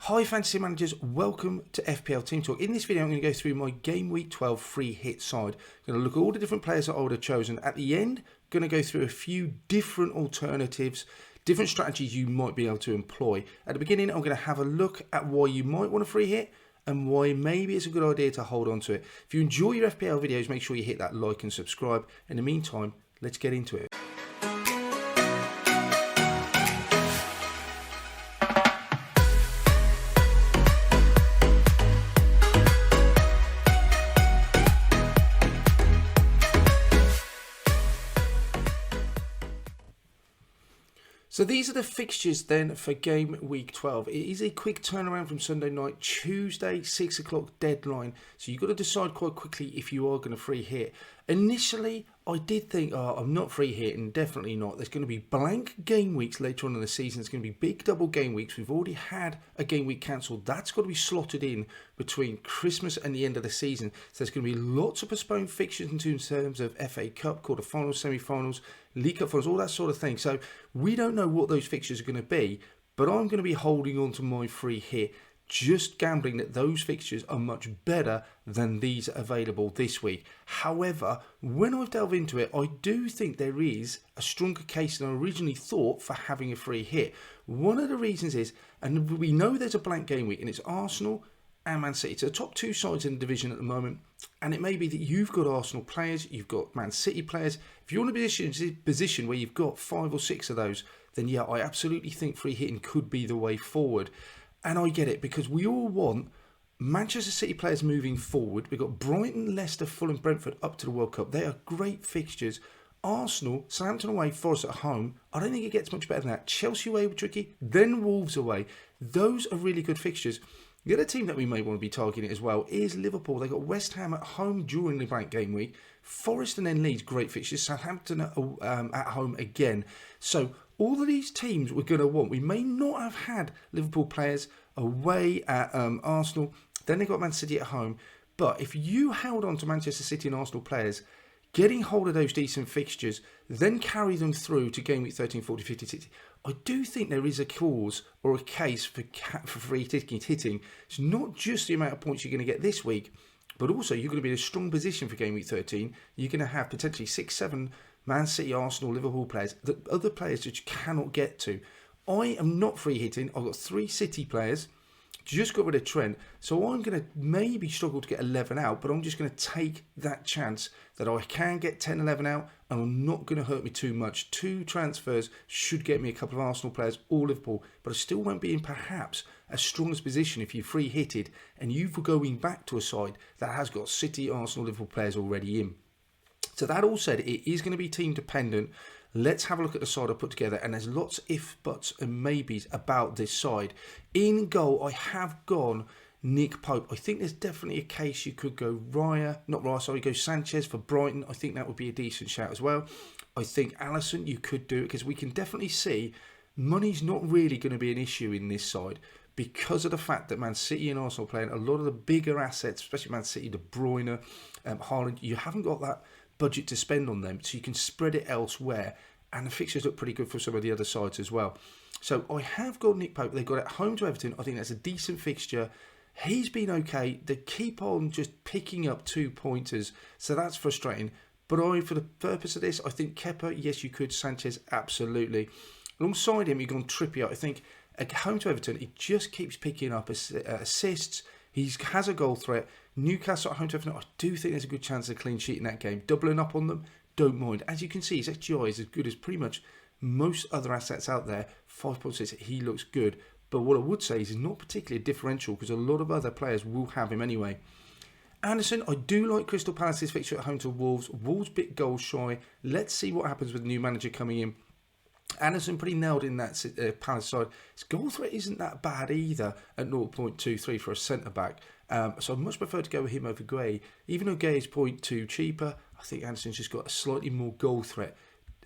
Hi fantasy managers, welcome to FPL Team Talk. In this video I'm going to go through my game week 12 free hit side. I'm going to look at all the different players that I would have chosen. At the end, I'm going to go through a few different alternatives, different strategies you might be able to employ. At the beginning I'm going to have a look at why you might want a free hit and why maybe it's a good idea to hold on to it. If you enjoy your FPL videos, make sure you hit that like and subscribe. In the meantime, let's get into it. So these are the fixtures then for game week 12. It is a quick turnaround from Sunday night, Tuesday 6 o'clock deadline. So you've got to decide quite quickly if you are going to free hit. Initially, I did think, I'm not free hitting, definitely not. There's going to be blank game weeks later on in the season. It's going to be big double game weeks. We've already had a game week cancelled. That's got to be slotted in between Christmas and the end of the season. So there's going to be lots of postponed fixtures in terms of FA Cup, quarterfinals, semi-finals, League Cup finals, all that sort of thing. So we don't know what those fixtures are going to be, but I'm going to be holding on to my free hit, just gambling that those fixtures are much better than these available this week. However, when I've delved into it, I do think there is a stronger case than I originally thought for having a free hit. One of the reasons is, and we know there's a blank game week, and it's Arsenal and Man City. It's the top two sides in the division at the moment, and it may be that you've got Arsenal players, you've got Man City players. If you're in a position where you've got 5 or 6 of those, then yeah, I absolutely think free hitting could be the way forward. And I get it, because we all want Manchester City players moving forward. We've got Brighton, Leicester, Fulham, Brentford up to the World Cup. They are great fixtures. Arsenal, Southampton away, Forest at home. I don't think it gets much better than that. Chelsea away were tricky, then Wolves away. Those are really good fixtures. The other team that we may want to be targeting as well is Liverpool. They got West Ham at home during the blank game week. Forest and then Leeds, great fixtures. Southampton at home again. So all of these teams we're going to want. We may not have had Liverpool players away at Arsenal. Then they got Man City at home. But if you held on to Manchester City and Arsenal players, getting hold of those decent fixtures, then carry them through to game week 13, 14, 15, 16, I do think there is a cause or a case for free hitting. It's not just the amount of points you're going to get this week, but also you're going to be in a strong position for game week 13. You're going to have potentially 6, 7 Man City, Arsenal, Liverpool players, that other players that you cannot get to. I am not free hitting. I've got 3 City players. Just got rid of Trent, so I'm going to maybe struggle to get 11 out, but I'm just going to take that chance that I can get 10, 11 out, and I'm not going to hurt me too much. 2 transfers should get me a couple of Arsenal players or Liverpool, but I still won't be in perhaps as strong a position if you free hitted and you're going back to a side that has got City, Arsenal, Liverpool players already in. So that all said, it is going to be team dependent. Let's have a look at the side I put together, and there's lots of if, buts and maybes about this side. In goal, I have gone Nick Pope. I think there's definitely a case you could go go Sanchez for Brighton. I think that would be a decent shout as well. I think Alisson, you could do it, because we can definitely see money's not really going to be an issue in this side, because of the fact that Man City and Arsenal playing a lot of the bigger assets, especially Man City, De Bruyne, Haaland. You haven't got that budget to spend on them, so you can spread it elsewhere, and the fixtures look pretty good for some of the other sides as well. So I have got Nick Pope. They've got it home to Everton. I think that's a decent fixture. He's been okay. They keep on just picking up 2-pointers, so that's frustrating. But for the purpose of this, I think Kepa, yes you could. Sanchez, absolutely. Alongside him, you've gone Trippier. I think at home to Everton, he just keeps picking up assists. He has a goal threat. Newcastle at home to Everton, I do think there's a good chance of a clean sheet in that game. Doubling up on them, don't mind. As you can see, his XGI is as good as pretty much most other assets out there. 5.6, he looks good. But what I would say is he's not particularly a differential, because a lot of other players will have him anyway. Anderson, I do like Crystal Palace's fixture at home to Wolves. Wolves bit goal shy. Let's see what happens with the new manager coming in. Anderson pretty nailed in that Palace side. His goal threat isn't that bad either at 0.23 for a centre-back. So I much prefer to go with him over Gray. Even though Gay is 0.2 cheaper, I think Anderson's just got a slightly more goal threat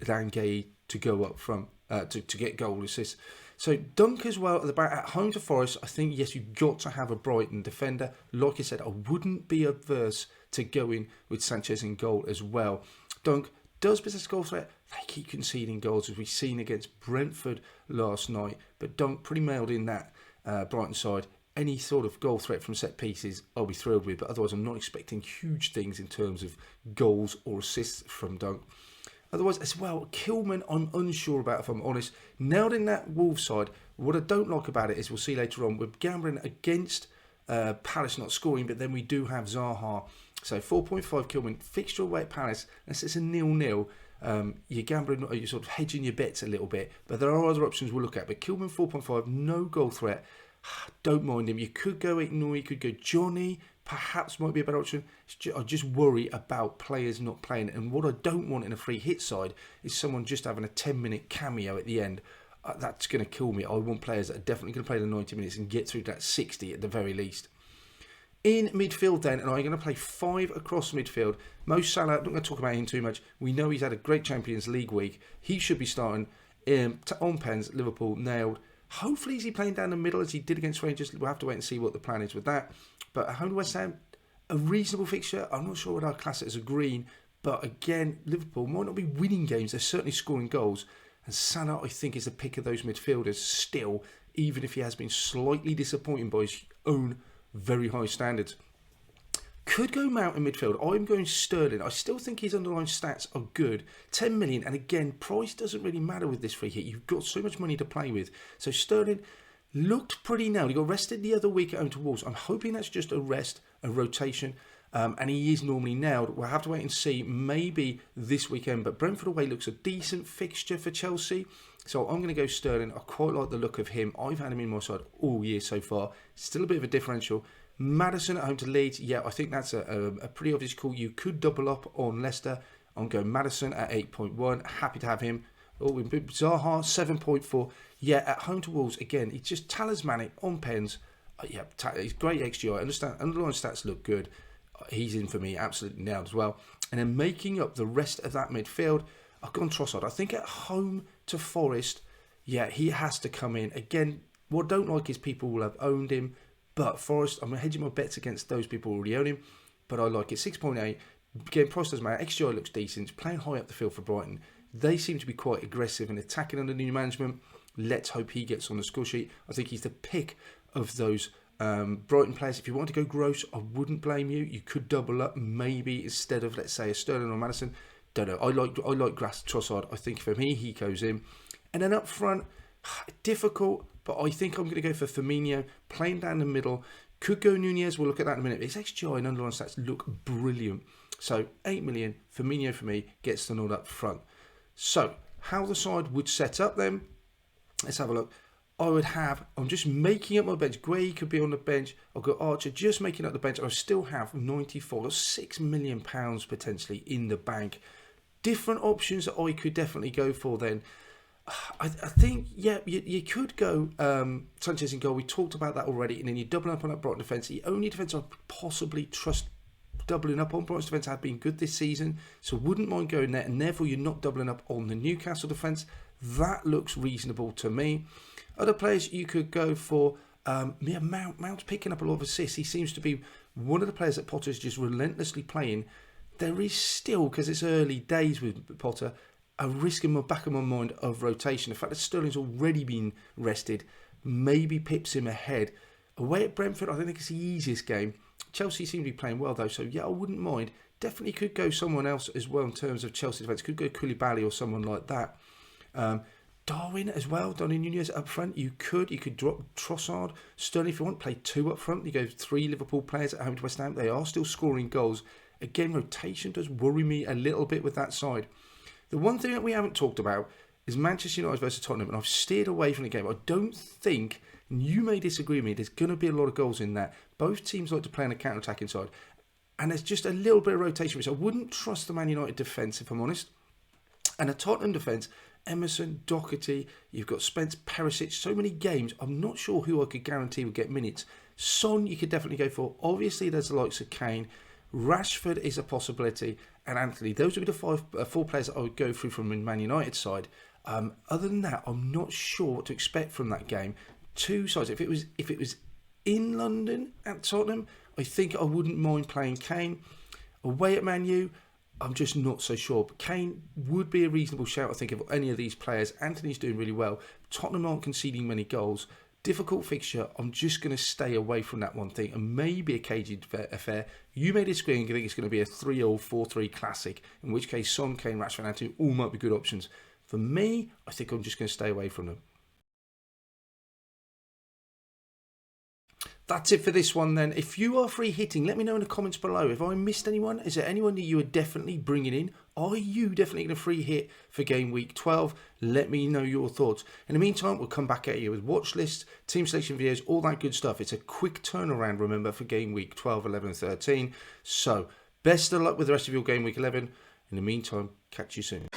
than Gay to go up from, to get goal assists. So Dunk as well at the back. At home to Forest, I think, yes, you've got to have a Brighton defender. Like I said, I wouldn't be averse to going with Sanchez in goal as well. Dunk does possess goal threat. They keep conceding goals, as we've seen against Brentford last night. But Dunk pretty mailed in that Brighton side. Any sort of goal threat from set pieces, I'll be thrilled with. But otherwise, I'm not expecting huge things in terms of goals or assists from Dunk. Otherwise, as well, Kilman, I'm unsure about, if I'm honest. Nailed in that Wolves side. What I don't like about it is, we'll see later on, we're gambling against Palace not scoring, but then we do have Zaha. So 4.5 Kilman, fixture away at Palace, unless it's a 0-0. You're gambling, you're sort of hedging your bets a little bit. But there are other options we'll look at. But Kilman 4.5, no goal threat. Don't mind him. You could go Ignore, you could go Johnny. Perhaps might be a better option. I just worry about players not playing. And what I don't want in a free hit side is someone just having a 10-minute cameo at the end. That's going to kill me. I want players that are definitely going to play the 90 minutes and get through that 60 at the very least. In midfield then, and I'm going to play 5 across midfield. Mo Salah, I'm not going to talk about him too much. We know he's had a great Champions League week. He should be starting on pens. Liverpool nailed. Hopefully, is he playing down the middle as he did against Rangers? We'll have to wait and see what the plan is with that. But at home to West Ham, a reasonable fixture. I'm not sure what our class it as a green. But again, Liverpool might not be winning games. They're certainly scoring goals. And Salah, I think, is the pick of those midfielders still, even if he has been slightly disappointing by his own very high standards. Could go Mount in midfield. I'm going Sterling. I still think his underlying stats are good. 10 million. And again, price doesn't really matter with this free hit. You've got so much money to play with. So Sterling looked pretty nailed. He got rested the other week at home to Wolves. I'm hoping that's just a rest, a rotation. And he is normally nailed. We'll have to wait and see. Maybe this weekend. But Brentford away looks a decent fixture for Chelsea. So I'm going to go Sterling. I quite like the look of him. I've had him in my side all year so far. Still a bit of a differential. Madison at home to Leeds. Yeah, I think that's a pretty obvious call. You could double up on Leicester. I'm going Madison at 8.1. Happy to have him. Oh, Zaha 7.4. Yeah, at home to Wolves. Again, he's just talismanic on pens. Yeah, he's great XGI. I understand. Underlying stats look good. He's in for me. Absolutely nailed as well. And then making up the rest of that midfield, I've gone Trossard. I think at home to Forest, yeah, he has to come in. Again, what I don't like is people will have owned him. But Forest, I'm hedging my bets against those people who already own him. But I like it. 6.8. Again, price doesn't matter. XGI looks decent. Playing high up the field for Brighton. They seem to be quite aggressive and attacking under new management. Let's hope he gets on the score sheet. I think he's the pick of those Brighton players. If you want to go gross, I wouldn't blame you. You could double up maybe instead of, let's say, a Sterling or Madison. Don't know. I like Trossard. I think for me, he goes in. And then up front, difficult, but I think I'm going to go for Firmino, playing down the middle. Could go Nunez, we'll look at that in a minute. His XGI and underlying stats look brilliant. So 8 million, Firmino for me, gets the nod up front. So, how the side would set up then, let's have a look. I'm just making up my bench. Gray could be on the bench. I've got Archer just making up the bench. I still have 94, £6 million potentially in the bank. Different options that I could definitely go for then. I think, yeah, you could go Sanchez in goal. We talked about that already. And then you double up on that Brighton defence. The only defence I possibly trust doubling up on, Brighton's defence have been good this season. So wouldn't mind going there. And therefore, you're not doubling up on the Newcastle defence. That looks reasonable to me. Other players you could go for, Mount's picking up a lot of assists. He seems to be one of the players that Potter's just relentlessly playing. There is still, because it's early days with Potter, a risk in the back of my mind of rotation. The fact that Sterling's already been rested maybe pips him ahead. Away at Brentford, I don't think it's the easiest game. Chelsea seem to be playing well though, so yeah, I wouldn't mind. Definitely could go someone else as well in terms of Chelsea defence. Could go Koulibaly or someone like that. Darwin as well, Darwin Nunez up front. You could drop Trossard, Sterling if you want. Play 2 up front. You go 3 Liverpool players at home to West Ham. They are still scoring goals. Again, rotation does worry me a little bit with that side. The one thing that we haven't talked about is Manchester United versus Tottenham, and I've steered away from the game. I don't think, and you may disagree with me, there's going to be a lot of goals in that. Both teams like to play on a counter-attacking side, and there's just a little bit of rotation, which I wouldn't trust the Man United defence, if I'm honest. And a Tottenham defence, Emerson, Doherty, you've got Spence, Perisic, so many games. I'm not sure who I could guarantee would get minutes. Son, you could definitely go for. Obviously, there's the likes of Kane. Rashford is a possibility, and Anthony. Those would be the 4 players that I would go through from the Man United side. Other than that, I'm not sure what to expect from that game. 2 sides. If it was in London at Tottenham, I think I wouldn't mind playing Kane. Away at Man U, I'm just not so sure. But Kane would be a reasonable shout, I think, of any of these players. Anthony's doing really well. Tottenham aren't conceding many goals. difficult fixture. I'm just going to stay away from that one thing, and maybe a cagey affair. You may disagree and think it's going to be a 3-0, 4-3 classic, in which case Son, Kane, Rashford and Anthony all might be good options. For me, I think I'm just going to stay away from them. That's it for this one then. If you are free hitting, let me know in the comments below. If I missed anyone, is there anyone that you are definitely bringing in? Are you definitely going to free hit for game week 12? Let me know your thoughts. In the meantime, we'll come back at you with watch lists, team selection videos, all that good stuff. It's a quick turnaround, remember, for game week 12, 11, 13. So, best of luck with the rest of your game week 11. In the meantime, catch you soon.